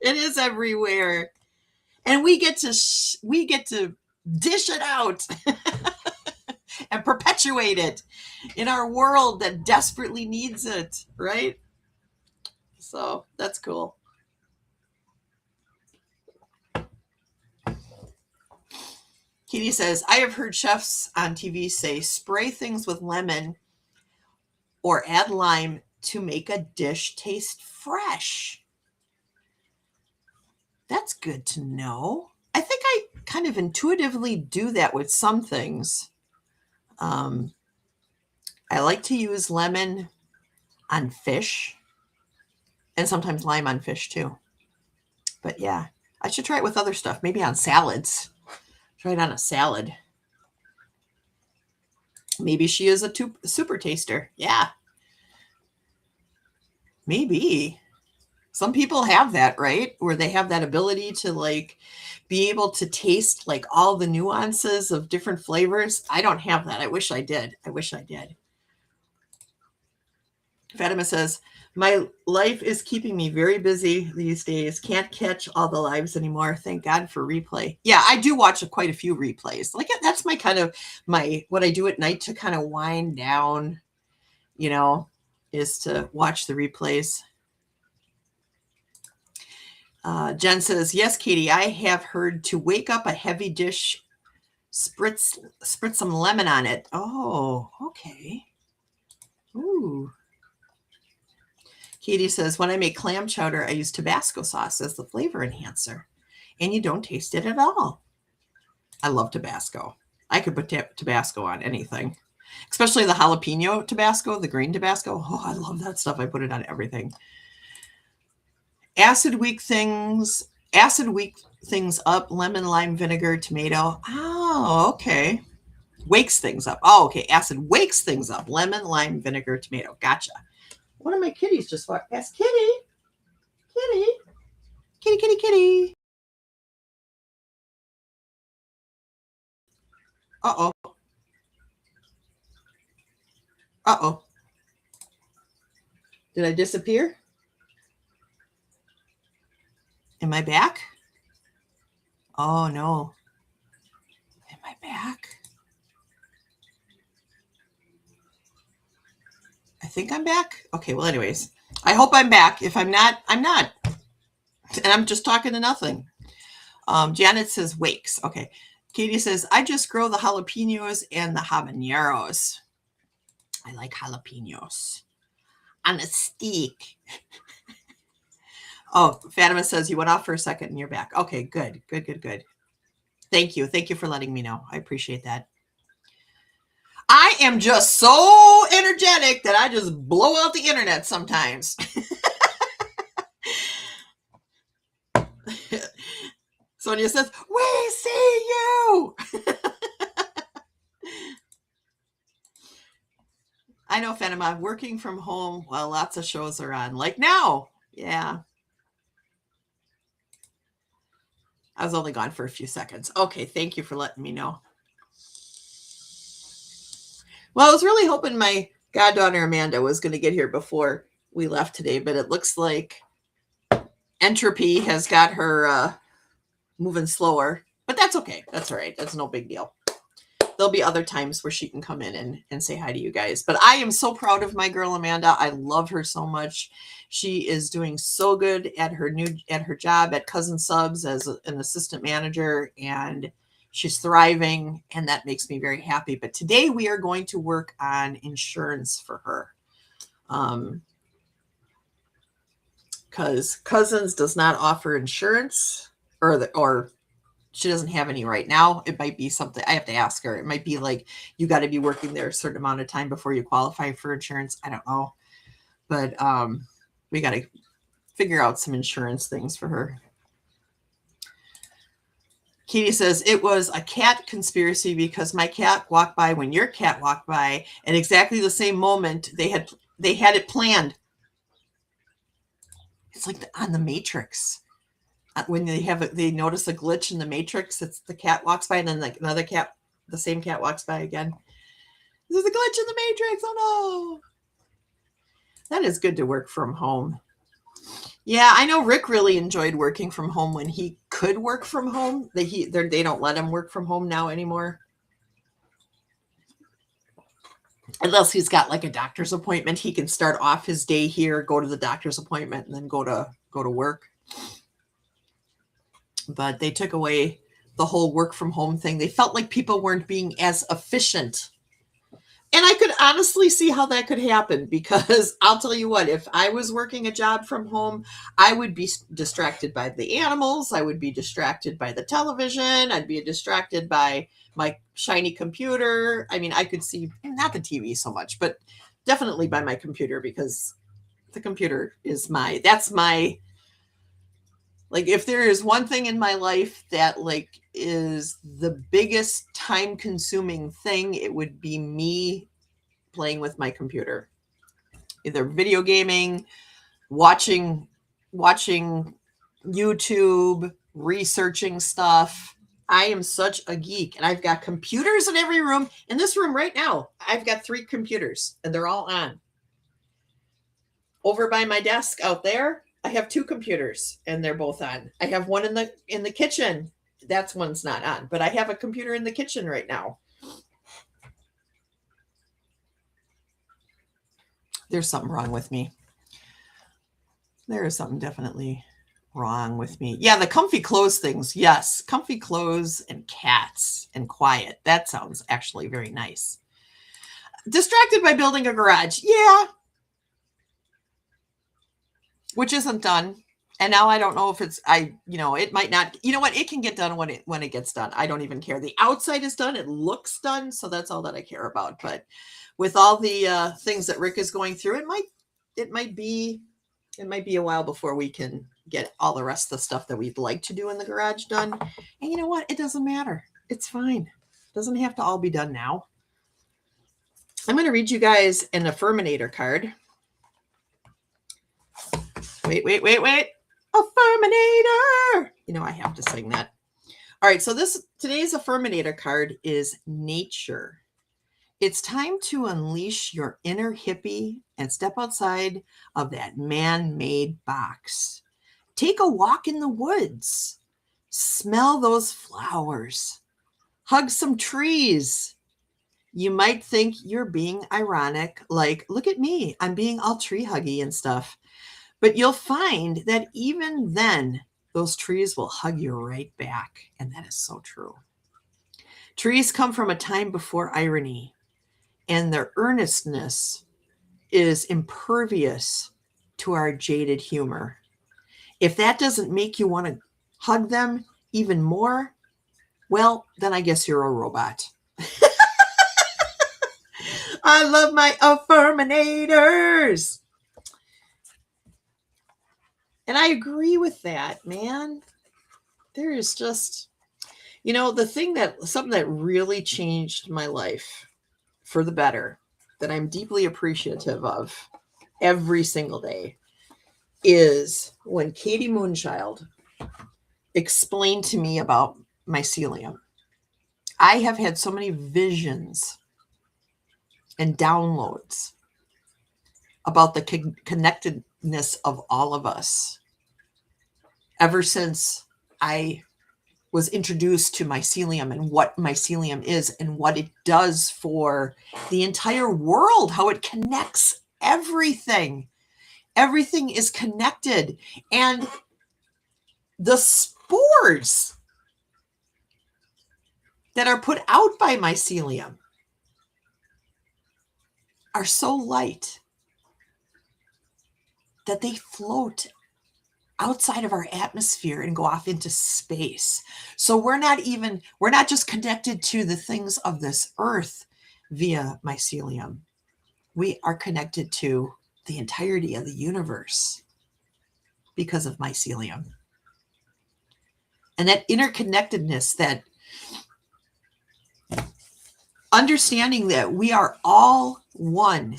It is everywhere. And we get to dish it out and perpetuate it in our world that desperately needs it, right? So that's cool. Katie says, I have heard chefs on TV say spray things with lemon or add lime to make a dish taste fresh. That's good to know. I think I kind of intuitively do that with some things. I like to use lemon on fish and sometimes lime on fish too. But yeah, I should try it with other stuff, maybe on salads. Try it on a salad. Maybe she is a super taster. Yeah. Maybe. Some people have that, right? Where they have that ability to like be able to taste like all the nuances of different flavors. I don't have that. I wish I did. I wish I did. Fatima says, my life is keeping me very busy these days. Can't catch all the lives anymore. Thank God for replay. Yeah, I do watch quite a few replays. Like that's my kind of what I do at night to kind of wind down, you know, is to watch the replays. Jen says, yes, Katie, I have heard to wake up a heavy dish, spritz some lemon on it. Oh, okay. Ooh. Katie says, when I make clam chowder, I use Tabasco sauce as the flavor enhancer, and you don't taste it at all. I love Tabasco. I could put Tabasco on anything, especially the jalapeno Tabasco, the green Tabasco. Oh, I love that stuff. I put it on everything. Acid weak things up, lemon, lime, vinegar, tomato. Oh, okay. Wakes things up. Oh, okay. Acid wakes things up. Lemon, lime, vinegar, tomato. Gotcha. One of my kitties just walked past. Kitty. Kitty. Kitty, kitty, kitty. Uh-oh. Uh-oh. Did I disappear? Am I back? Oh, no. Am I back? I think I'm back. Okay, well, anyways, I hope I'm back. If I'm not, I'm not. And I'm just talking to nothing. Janet says wakes. Okay. Katie says, I just grow the jalapenos and the habaneros. I like jalapenos on a steak. Oh, Fatima says you went off for a second and you're back. Okay, good, good, good, good. Thank you. Thank you for letting me know. I appreciate that. I am just so energetic that I just blow out the internet sometimes. Sonia says, we see you. I know, Fatima, working from home while lots of shows are on. Like now. Yeah. I was only gone for a few seconds. Okay, thank you for letting me know. Well, I was really hoping my goddaughter Amanda was going to get here before we left today, but it looks like entropy has got her moving slower. But that's okay. That's all right. That's no big deal. There'll be other times where she can come in and say hi to you guys. But I am so proud of my girl Amanda. I love her so much. She is doing so good at her job at Cousin Subs as an assistant manager, and she's thriving, and that makes me very happy. But today we are going to work on insurance for her. Because Cousins does not offer insurance, or she doesn't have any right now. It might be something I have to ask her. It might be like you got to be working there a certain amount of time before you qualify for insurance. I don't know. But we got to figure out some insurance things for her. Katie says, it was a cat conspiracy because my cat walked by when your cat walked by at exactly the same moment. They had it planned. It's like on the Matrix. When they notice a glitch in the Matrix, it's the cat walks by and then like another cat, the same cat walks by again. There's a glitch in the Matrix. Oh no. That is good to work from home. Yeah, I know Rick really enjoyed working from home when he could work from home. They don't let him work from home now anymore. Unless he's got like a doctor's appointment, he can start off his day here, go to the doctor's appointment, and then go to work. But they took away the whole work from home thing. They felt like people weren't being as efficient. And I could honestly see how that could happen, because I'll tell you what, if I was working a job from home, I would be distracted by the animals. I would be distracted by the television. I'd be distracted by my shiny computer. I mean, I could see, not the TV so much, but definitely by my computer, because the computer is that's my, like, if there is one thing in my life that like is the biggest time consuming thing, it would be me playing with my computer, either video gaming, watching YouTube, researching stuff. I am such a geek, and I've got computers in every room. In this room right now, I've got 3 computers, and they're all on. Over by my desk out there, I have 2 computers, and they're both on. I have one in the kitchen. That's one's not on, but I have a computer in the kitchen right now. There's something wrong with me. There is something definitely wrong with me. Yeah, the comfy clothes things. Yes, comfy clothes and cats and quiet. That sounds actually very nice. Distracted by building a garage. Yeah. Which isn't done. And now I don't know if it might not, you know what? It can get done when it gets done. I don't even care. The outside is done. It looks done. So that's all that I care about. But with all the things that Rick is going through, it might be a while before we can get all the rest of the stuff that we'd like to do in the garage done. And you know what? It doesn't matter. It's fine. It doesn't have to all be done now. I'm going to read you guys an Affirminator card. Wait. Affirminator. You know, I have to sing that. All right. So today's Affirminator card is nature. It's time to unleash your inner hippie and step outside of that man-made box. Take a walk in the woods. Smell those flowers. Hug some trees. You might think you're being ironic, like, look at me, I'm being all tree huggy and stuff. But you'll find that even then, those trees will hug you right back. And that is so true. Trees come from a time before irony, and their earnestness is impervious to our jaded humor. If that doesn't make you want to hug them even more, Well, then I guess you're a robot. I love my affirminators. And I agree with that, man. There is just, something that really changed my life for the better, that I'm deeply appreciative of every single day, is when Katie Moonchild explained to me about mycelium. I have had so many visions and downloads about the connectedness of all of us ever since I was introduced to mycelium and what mycelium is and what it does for the entire world, how it connects everything. Everything is connected. And the spores that are put out by mycelium are so light that they float outside of our atmosphere and go off into space. So we're not just connected to the things of this earth via mycelium. We are connected to the entirety of the universe because of mycelium. And that interconnectedness, that understanding that we are all one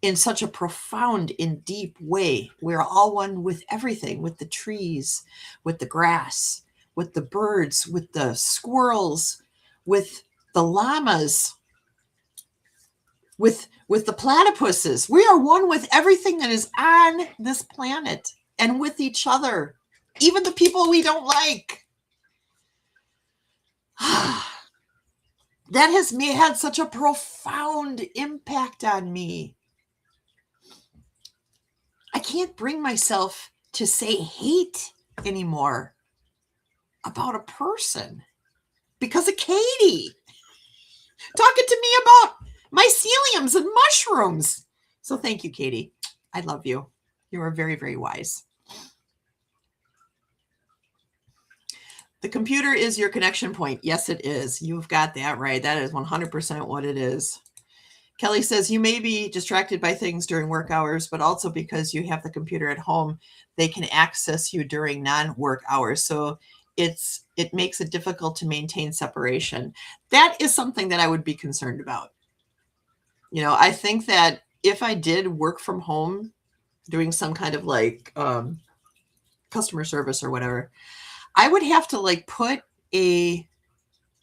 in such a profound and deep way. We're all one with everything, with the trees, with the grass, with the birds, with the squirrels, with the llamas, with the platypuses. We are one with everything that is on this planet and with each other, even the people we don't like. That has had such a profound impact on me. I can't bring myself to say hate anymore about a person because of Katie talking to me about myceliums and mushrooms. So thank you, Katie. I love you. You are very, very wise. The computer is your connection point. Yes, it is. You've got that right. That is 100% what it is. Kelly says, you may be distracted by things during work hours, but also because you have the computer at home, they can access you during non-work hours. So it makes it difficult to maintain separation. That is something that I would be concerned about. I think that if I did work from home, doing some kind of like customer service or whatever, I would have to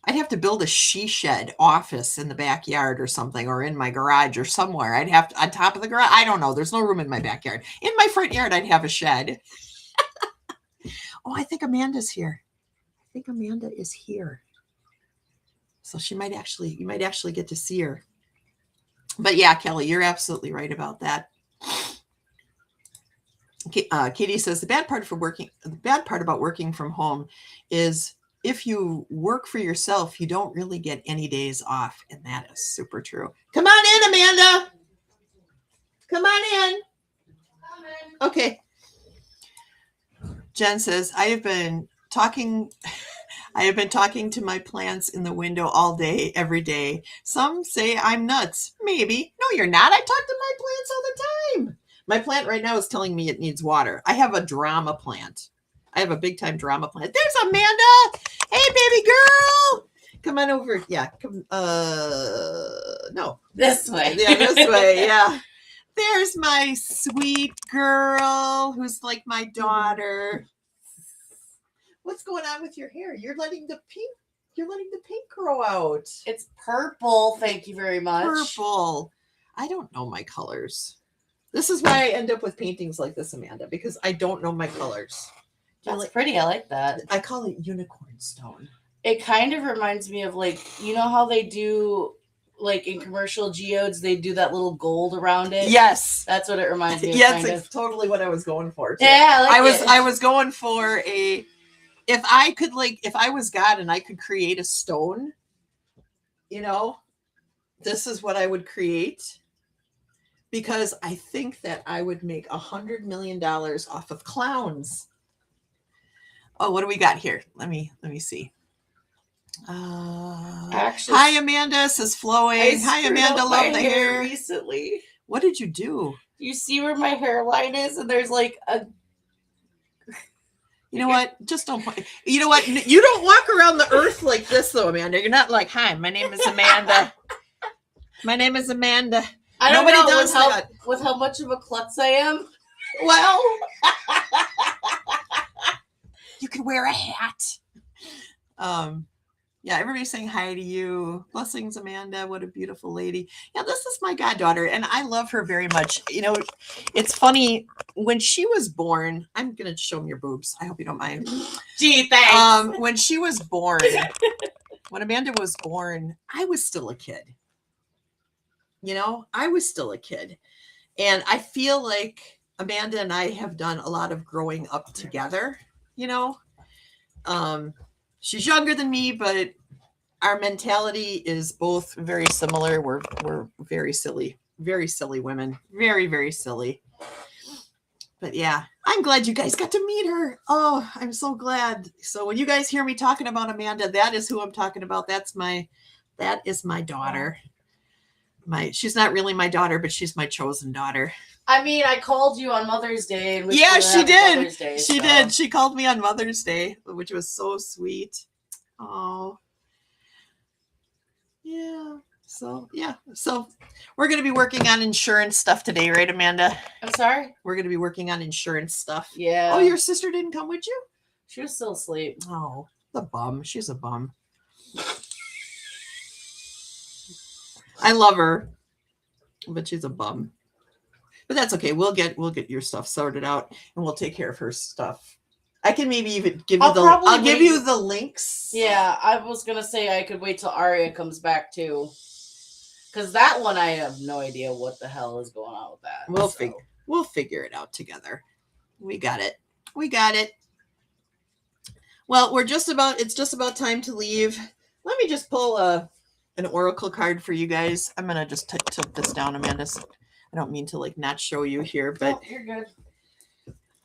I'd have to build a she shed office in the backyard or something, or in my garage or somewhere. I'd have to, on top of the garage. I don't know. There's no room in my backyard. In my front yard, I'd have a shed. Oh, I think Amanda's here. I think Amanda is here. So you might actually get to see her. But yeah, Kelly, you're absolutely right about that. Katie says the bad part about working from home is if you work for yourself, you don't really get any days off. And that is super true. Come on in, Amanda. Come on in. Okay. Jen says, I have been talking to my plants in the window all day, every day. Some say I'm nuts. Maybe. No, you're not. I talk to my plants all the time. My plant right now is telling me it needs water. I have a drama plant. I have a big time drama plant. There's Amanda. Hey, baby girl. Come on over. Yeah. Come. No. This way. Yeah, this way. Yeah. There's my sweet girl who's like my daughter. What's going on with your hair? You're letting the pink grow out. It's purple. Thank you very much. Purple. I don't know my colors. This is why I end up with paintings like this, Amanda, because I don't know my colors. That's pretty. I like that. I call it unicorn stone. It kind of reminds me of how they do in commercial geodes, they do that little gold around it. Yes. That's what it reminds me of. Yes, it's totally what I was going for. Too. Yeah, I was going for if I was God and I could create a stone, this is what I would create. Because I think that I would make $100 million off of clowns. Oh, what do we got here? Let me see. Actually, Hi, Amanda, says Flowing. Hi, Amanda, love the hair. Recently. What did you do? You see where my hairline is, and there's like a. You know what? Just don't. You know what? You don't walk around the earth like this, though, Amanda. You're not like, "Hi, my name is Amanda. My name is Amanda." I don't Nobody know does that. with how much of a klutz I am. Well, you could wear a hat. Yeah, everybody's saying hi to you. Blessings, Amanda. What a beautiful lady. Yeah, this is my goddaughter, and I love her very much. You know, it's funny, when she was born, I'm going to show them your boobs. I hope you don't mind. Gee, thanks. When she was born, when Amanda was born, I was still a kid. You know, I was still a kid. And I feel like Amanda and I have done a lot of growing up together, you know. She's younger than me, but our mentality is both very similar. We're very silly women. Very, very silly. But yeah, I'm glad you guys got to meet her. Oh, I'm so glad. So when you guys hear me talking about Amanda, that is who I'm talking about. That is my daughter. She's not really my daughter, but she's my chosen daughter. I mean, I called you on Mother's Day. And yeah, she did. Mother's Day, she did. She called me on Mother's Day, which was so sweet. Oh, yeah. So, yeah. So we're going to be working on insurance stuff today, right, Amanda? I'm sorry? We're going to be working on insurance stuff. Yeah. Oh, your sister didn't come with you? She was still asleep. Oh, the bum. She's a bum. I love her, but she's a bum. But that's okay. We'll get your stuff sorted out, and we'll take care of her stuff. I can maybe even give you I'll give you the links. Yeah, I was gonna say I could wait till Aria comes back too, because that one I have no idea what the hell is going on with that. We'll figure it out together. We got it. Well, it's just about time to leave. Let me just pull an oracle card for you guys. I'm gonna just tilt this down, Amanda. I don't mean to like not show you here, but oh, you're good.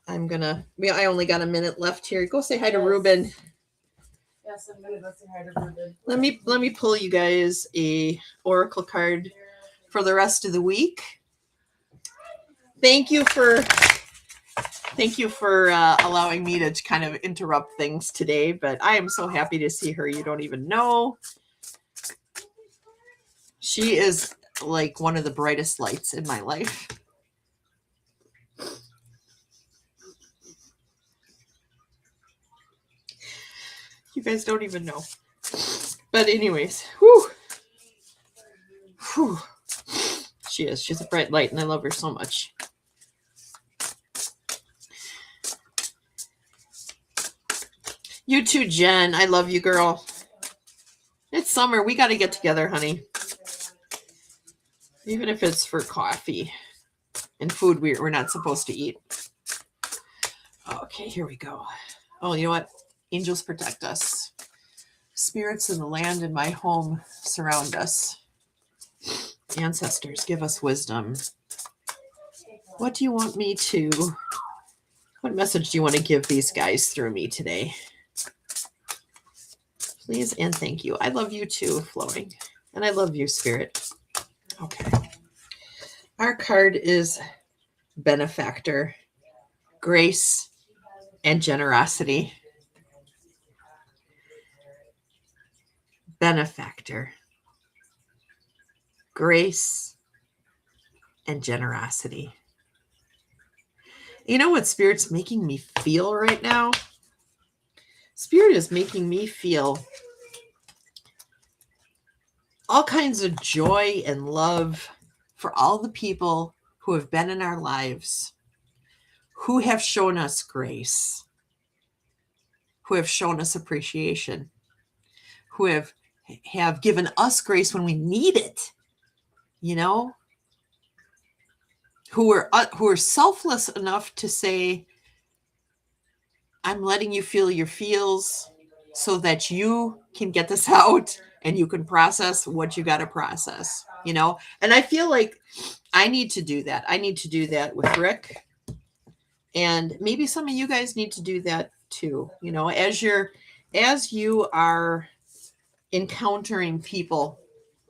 I only got a minute left here. Go say hi to Ruben. Yes, I'm gonna go say hi to Ruben. Let me pull you guys a oracle card for the rest of the week. Thank you for allowing me to kind of interrupt things today, but I am so happy to see her. You don't even know. She is like one of the brightest lights in my life. You guys don't even know. But anyways, whew. She's a bright light, and I love her so much. You too, Jen. I love you, girl. It's summer. We got to get together, honey. Even if it's for coffee and food we're not supposed to eat. Okay, here we go. Oh, you know what? Angels protect us. Spirits in the land and my home surround us. Ancestors, give us wisdom. What message do you want to give these guys through me today? Please and thank you. I love you too, Flowing. And I love you, Spirit. Okay. Our card is Benefactor, Grace, and Generosity. Benefactor, Grace, and Generosity. You know what Spirit's making me feel right now? Spirit is making me feel all kinds of joy and love for all the people who have been in our lives, who have shown us grace, who have shown us appreciation, who have given us grace when we need it, you know, who are selfless enough to say, I'm letting you feel your feels so that you can get this out and you can process what you got to process, you know? And I feel like I need to do that. I need to do that with Rick. And maybe some of you guys need to do that too. You know, as you are encountering people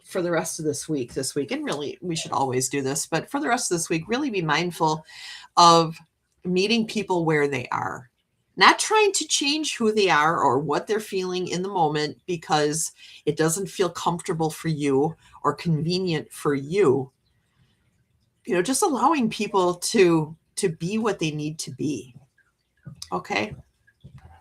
for the rest of this week, and really we should always do this, but for the rest of this week, really be mindful of meeting people where they are, not trying to change who they are or what they're feeling in the moment because it doesn't feel comfortable for you or convenient for you. You know, just allowing people to be what they need to be. Okay.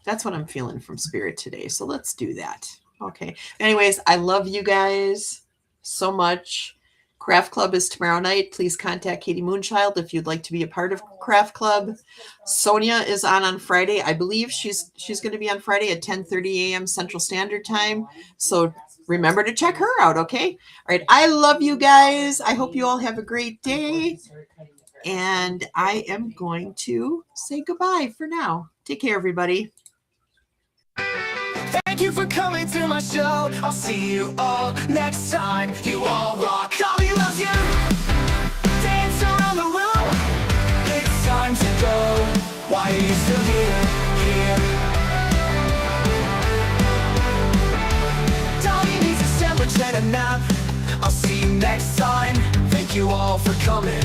That's what I'm feeling from Spirit today. So let's do that. Okay. Anyways, I love you guys so much. Craft Club is tomorrow night. Please contact Katie Moonchild if you'd like to be a part of Craft Club. Sonia is on Friday. I believe she's going to be on Friday at 10:30 a.m. Central Standard Time. So remember to check her out, okay? All right. I love you guys. I hope you all have a great day. And I am going to say goodbye for now. Take care, everybody. Thank you for coming to my show. I'll see you all next time. You all rock. Tommy loves you. Dance around the room. It's time to go. Why are you still here? Tommy needs a sandwich and a nap. I'll see you next time. Thank you all for coming.